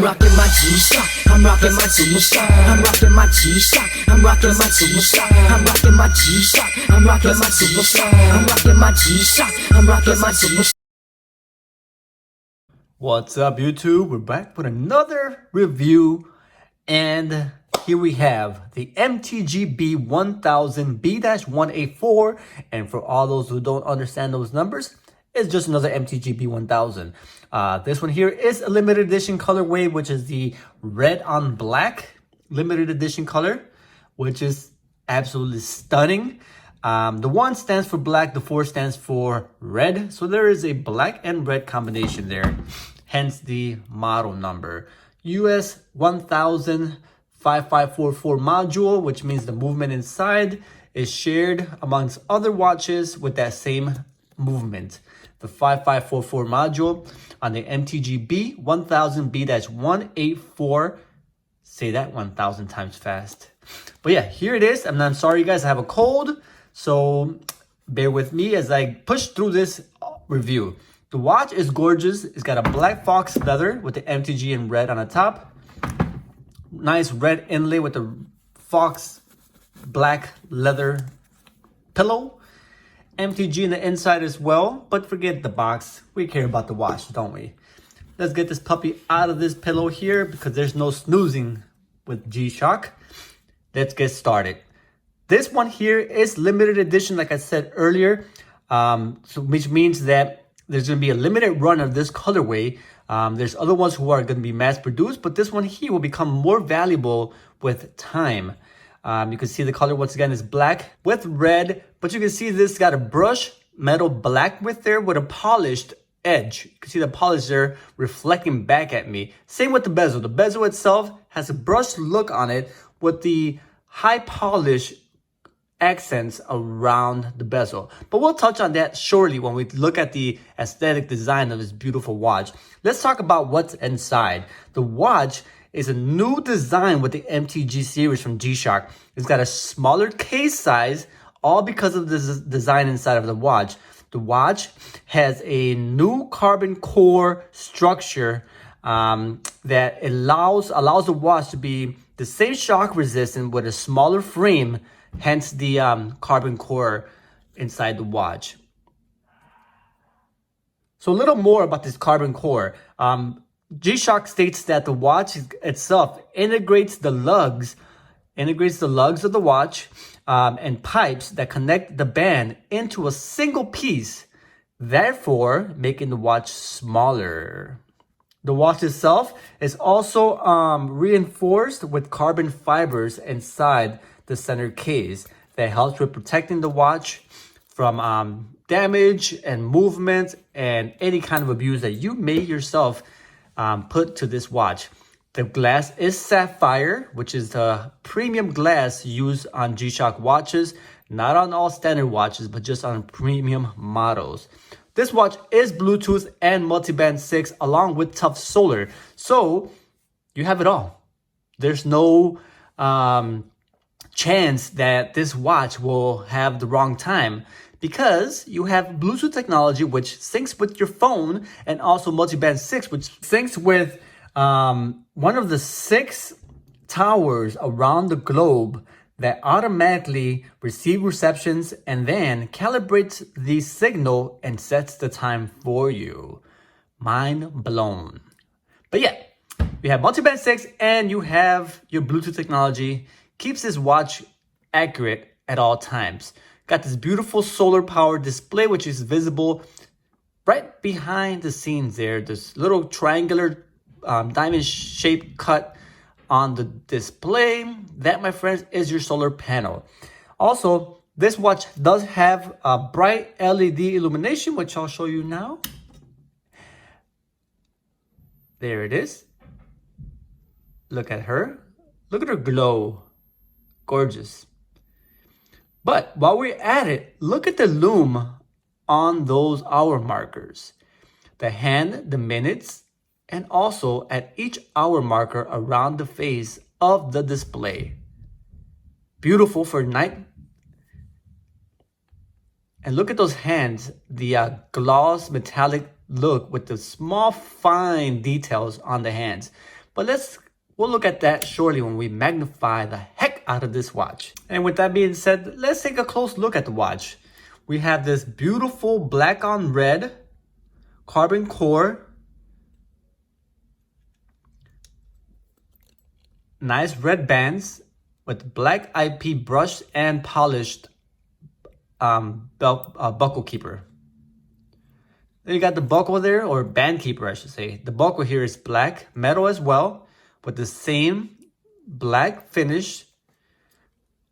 rocking my G-Shock. I'm rocking my G-Shock. I'm rocking my G-Shock. I'm rocking my G-Shock. I'm rocking my G-Shock. I'm rocking my G-Shock. I'm rocking my G-Shock. I'm rocking my G-Shock. What's up, YouTube? We're back with another review, and here we have the MTGB1000 B-184, and for all those who don't understand those numbers, it's just another MTGB1000. This one here is a limited edition colorway, which is the red on black limited edition color, which is absolutely stunning. The 1 stands for black, the 4 stands for red, so there is a black and red combination there, hence the model number. US 1000-5544 module, which means the movement inside is shared amongst other watches with that same movement. The 5544 module on the MTGB 1000 B-184. Say that 1,000 times fast. But yeah, here it is. And I'm sorry, you guys, I have a cold, so bear with me as I push through this review. The watch is gorgeous. It's got a black fox leather with the MTG in red on the top. Nice red inlay with the fox black leather pillow. MTG in the inside as well, but forget the box. We care about the watch, don't we? Let's get this puppy out of this pillow here because there's no snoozing with G-Shock. Let's get started. This one here is limited edition, like I said earlier, which means that there's going to be a limited run of this colorway. There's other ones who are going to be mass produced, but this one here will become more valuable with time. You can see the color once again is black with red, but you can see this got a brush metal black with there with a polished edge. You can see the polish there reflecting back at me. Same with the bezel. The bezel itself has a brushed look on it with the high polish accents around the bezel. But we'll touch on that shortly when we look at the aesthetic design of this beautiful watch. Let's talk about what's inside. The watch is a new design with the MTG series from G-Shock. It's got a smaller case size, all because of the design inside of the watch. The watch has a new carbon core structure that allows the watch to be the same shock resistant with a smaller frame, hence the carbon core inside the watch. So a little more about this carbon core. G-Shock states that the watch itself integrates the lugs of the watch and pipes that connect the band into a single piece, therefore making the watch smaller. The watch itself is also reinforced with carbon fibers inside the center case that helps with protecting the watch from damage and movement and any kind of abuse that you may yourself put to this watch. The glass is sapphire, which is the premium glass used on G-Shock watches, not on all standard watches, but just on premium models. This watch is Bluetooth and multiband 6 along with tough solar. So you have it all. There's no chance that this watch will have the wrong time because you have Bluetooth technology, which syncs with your phone, and also multiband 6, which syncs with one of the 6 towers around the globe that automatically receive receptions and then calibrates the signal and sets the time for you. Mind blown. But yeah, you have multiband 6 and you have your Bluetooth technology. Keeps this watch accurate at all times. Got this beautiful solar power display, which is visible right behind the scenes there. This little triangular diamond shaped cut on the display. That, my friends, is your solar panel. Also, this watch does have a bright LED illumination, which I'll show you now. There it is. Look at her. Look at her glow. Gorgeous. But while we're at it, look at the lume on those hour markers. The hand, the minutes, and also at each hour marker around the face of the display. Beautiful for night. And look at those hands, the gloss metallic look with the small fine details on the hands. But we'll look at that shortly when we magnify the heck out of this watch. And with that being said, let's take a close look at the watch. We have this beautiful black on red carbon core. Nice red bands with black IP brushed and polished buckle keeper. Then you got the buckle there, or band keeper I should say. The buckle here is black metal as well, with the same black finish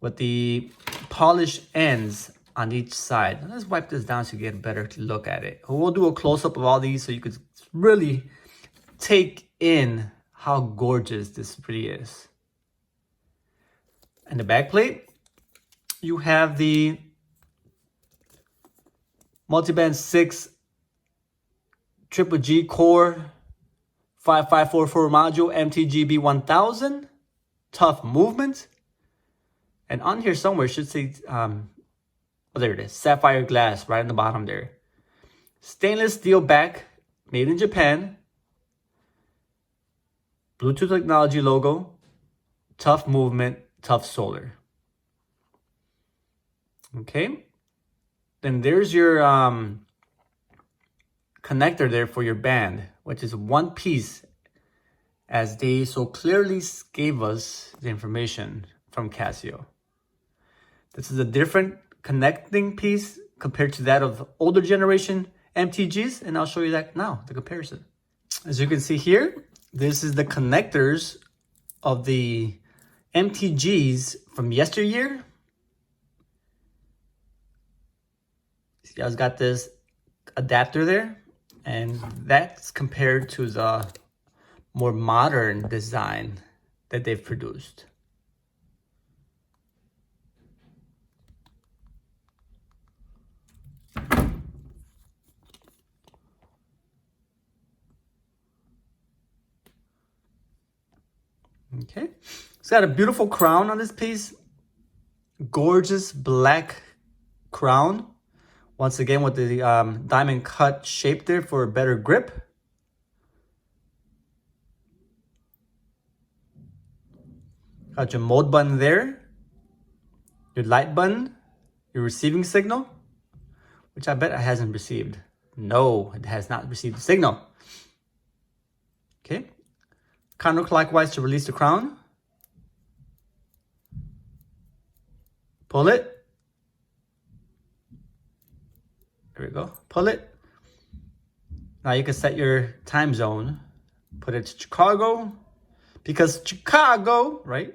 with the polished ends on each side. Let's wipe this down so you get a better look at it. We'll do a close-up of all these so you could really take in how gorgeous this really is. And the back plate, you have the multiband 6 Triple G core 5544 module MTGB1000 tough movement. And on here somewhere it should say oh, there it is, sapphire glass right on the bottom there. Stainless steel back, made in Japan. Bluetooth technology logo, tough movement, tough solar. Okay, then there's your connector there for your band, which is one piece, as they so clearly gave us the information from Casio. This is a different connecting piece compared to that of older generation MTGs, and I'll show you that now, the comparison. As you can see here, this is the connectors of the MTGs from yesteryear. See, I got this adapter there, and that's compared to the more modern design that they've produced. Okay, it's got a beautiful crown on this piece. Gorgeous black crown. Once again with the diamond cut shape there for a better grip. Got your mode button there. Your light button. Your receiving signal. Which I bet it hasn't received. No, it has not received the signal. Okay. Counterclockwise to release the crown. Pull it. There we go. Pull it. Now you can set your time zone. Put it to Chicago. Because Chicago, right?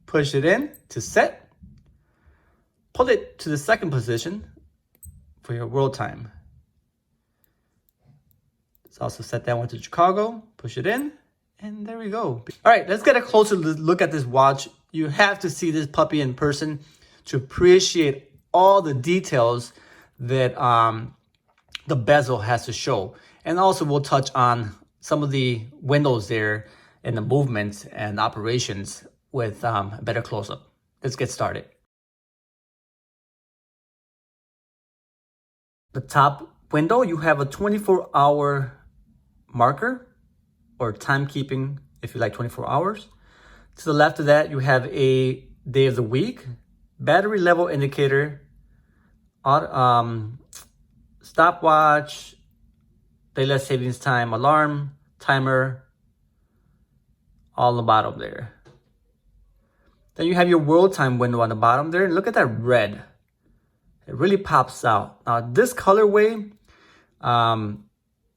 Push it in to set. Pull it to the second position for your world time. Let's also set that one to Chicago. Push it in. And there we go. All right, let's get a closer look at this watch. You have to see this puppy in person to appreciate all the details that the bezel has to show. And also we'll touch on some of the windows there and the movements and operations with a better close-up. Let's get started. The top window, you have a 24-hour marker, or timekeeping if you like 24 hours. To the left of that, you have a day of the week, battery level indicator, stopwatch, daylight savings time, alarm, timer, all on the bottom there. Then you have your world time window on the bottom there. And look at that red. It really pops out. Now this colorway,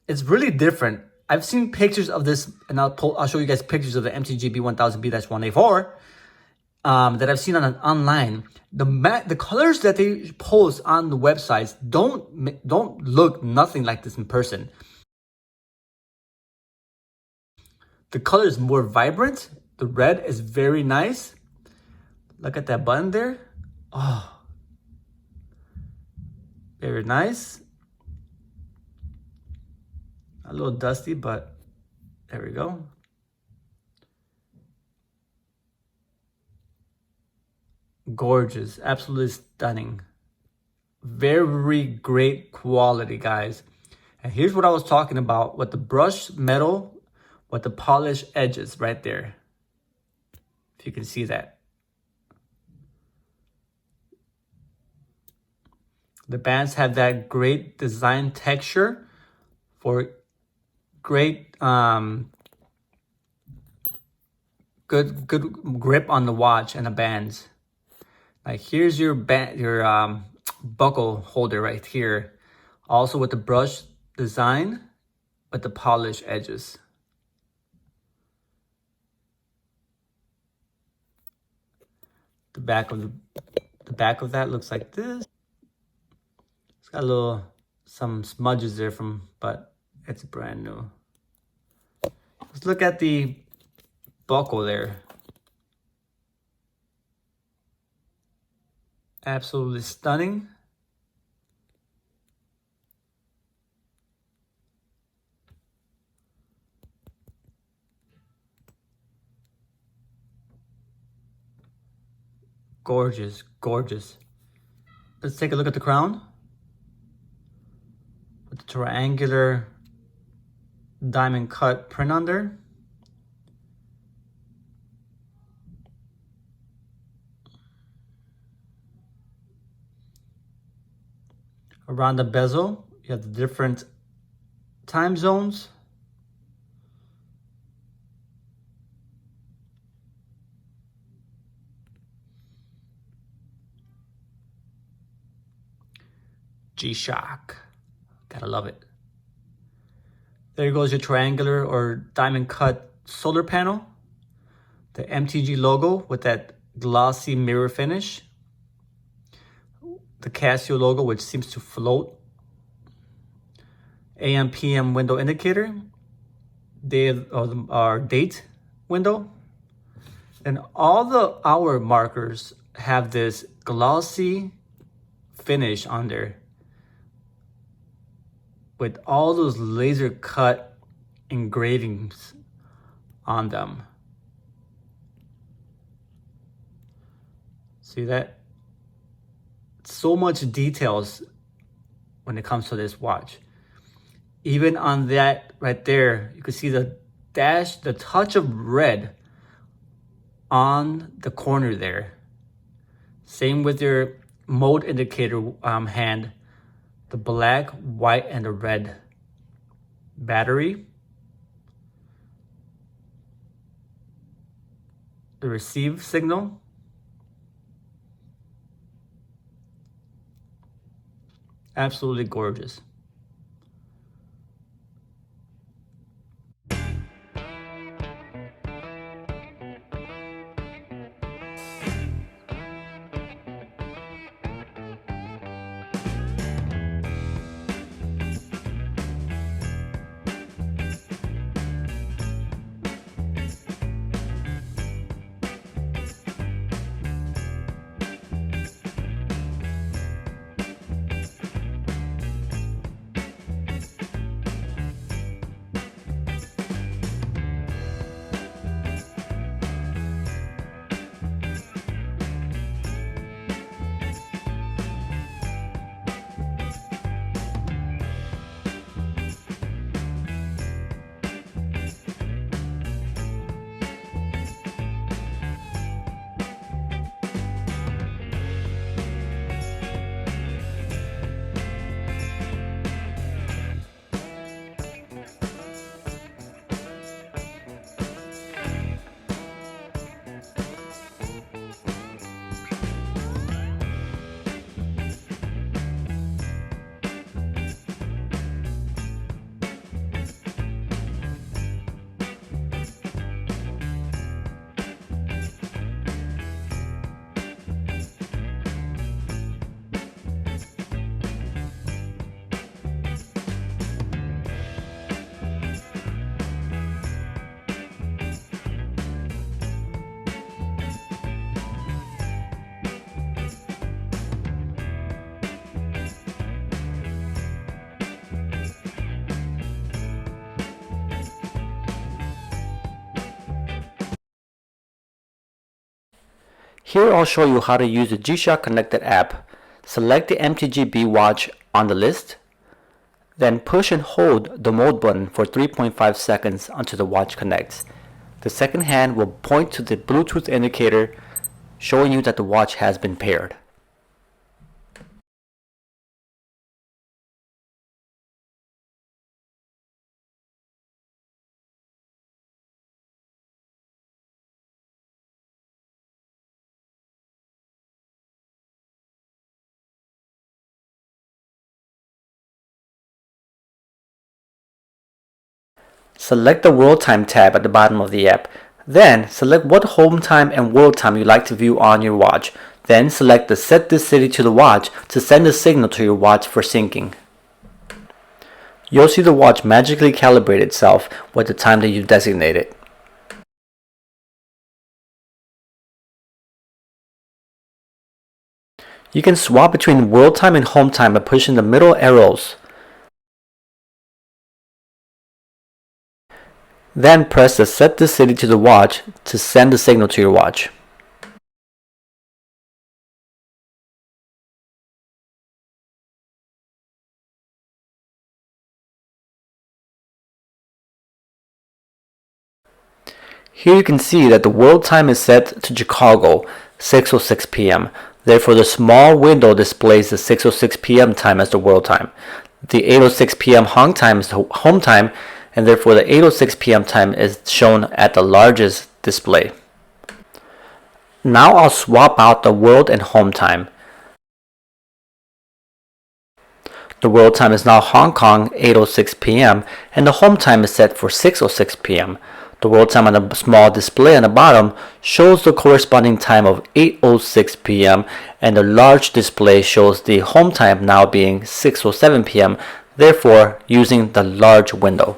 it's really different. I've seen pictures of this, and I'll show you guys pictures of the MTGB1000 B-1A4 that I've seen online. The colors that they post on the websites don't look nothing like this in person. The color is more vibrant. The red is very nice. Look at that button there. Oh, very nice. A little dusty, but there we go. Gorgeous, absolutely stunning. Very great quality, guys. And here's what I was talking about with the brushed metal with the polished edges right there. If you can see that. The bands have that great design texture for great good grip on the watch and the bands. Like here's your buckle holder right here, also with the brush design with the polished edges. The back of that looks like this. It's got some smudges there but it's brand new. Let's look at the buckle there. Absolutely stunning. Gorgeous, gorgeous. Let's take a look at the crown. With the triangular diamond cut print on there. Around the bezel, you have the different time zones. G-Shock. Gotta love it. There goes your triangular or diamond cut solar panel. The MTG logo with that glossy mirror finish. The Casio logo, which seems to float. AM PM window indicator. Our date window. And all the hour markers have this glossy finish on there, with all those laser cut engravings on them. See that? So much details when it comes to this watch. Even on that right there, you can see the touch of red on the corner there. Same with your mode indicator hand. The black, white, and the red battery. The receive signal. Absolutely gorgeous. Here I'll show you how to use the G-Shock Connected app. Select the MTGB watch on the list. Then push and hold the mode button for 3.5 seconds until the watch connects. The second hand will point to the Bluetooth indicator showing you that the watch has been paired. Select the World Time tab at the bottom of the app. Then select what home time and world time you'd like to view on your watch. Then select the Set this city to the watch to send a signal to your watch for syncing. You'll see the watch magically calibrate itself with the time that you've designated. You can swap between world time and home time by pushing the middle arrows. Then press the Set this city to the watch to send the signal to your watch. Here you can see that the world time is set to Chicago, 6:06 p.m. Therefore, the small window displays the 6:06 p.m. time as the world time. The 8:06 p.m. Hong time is the home time, and therefore the 8:06 p.m. time is shown at the largest display. Now I'll swap out the world and home time. The world time is now Hong Kong, 8:06 p.m. and the home time is set for 6:06 p.m. The world time on the small display on the bottom shows the corresponding time of 8:06 p.m. and the large display shows the home time now being 6:07 p.m., therefore using the large window.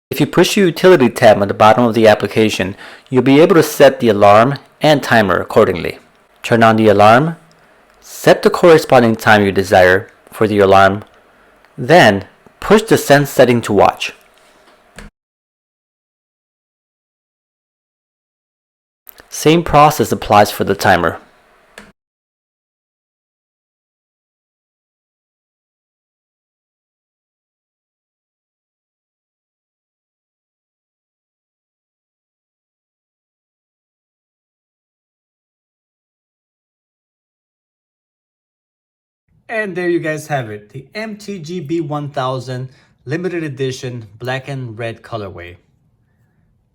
If you push the Utility tab on the bottom of the application, you'll be able to set the alarm and timer accordingly. Turn on the alarm, set the corresponding time you desire for the alarm, then push the Send setting to watch. Same process applies for the timer. And there you guys have it, the MTGB1000 limited edition black and red colorway.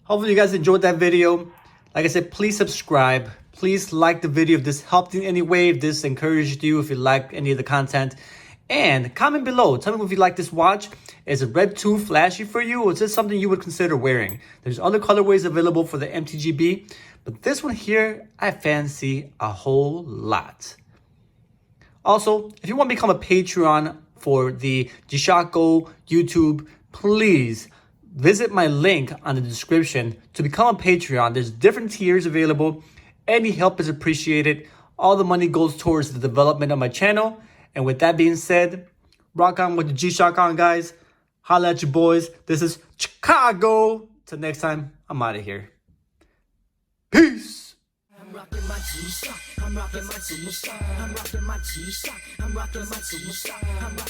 Hopefully you guys enjoyed that video. Like I said, please subscribe. Please like the video if this helped in any way, if this encouraged you, if you like any of the content. And comment below. Tell me if you like this watch. Is it red too flashy for you, or is this something you would consider wearing? There's other colorways available for the MTGB, but this one here, I fancy a whole lot. Also, if you want to become a Patreon for the G-Shock Go YouTube, please visit my link on the description to become a Patreon. There's different tiers available. Any help is appreciated. All the money goes towards the development of my channel. And with that being said, rock on with the G-Shock on, guys. Holla at you boys. This is Chicago. Till next time, I'm out of here. Peace. I'm rocking my G-Shock, I'm rocking my G-Shock, I'm rocking my G-Shock, I'm rocking my G-Shock, I'm rocking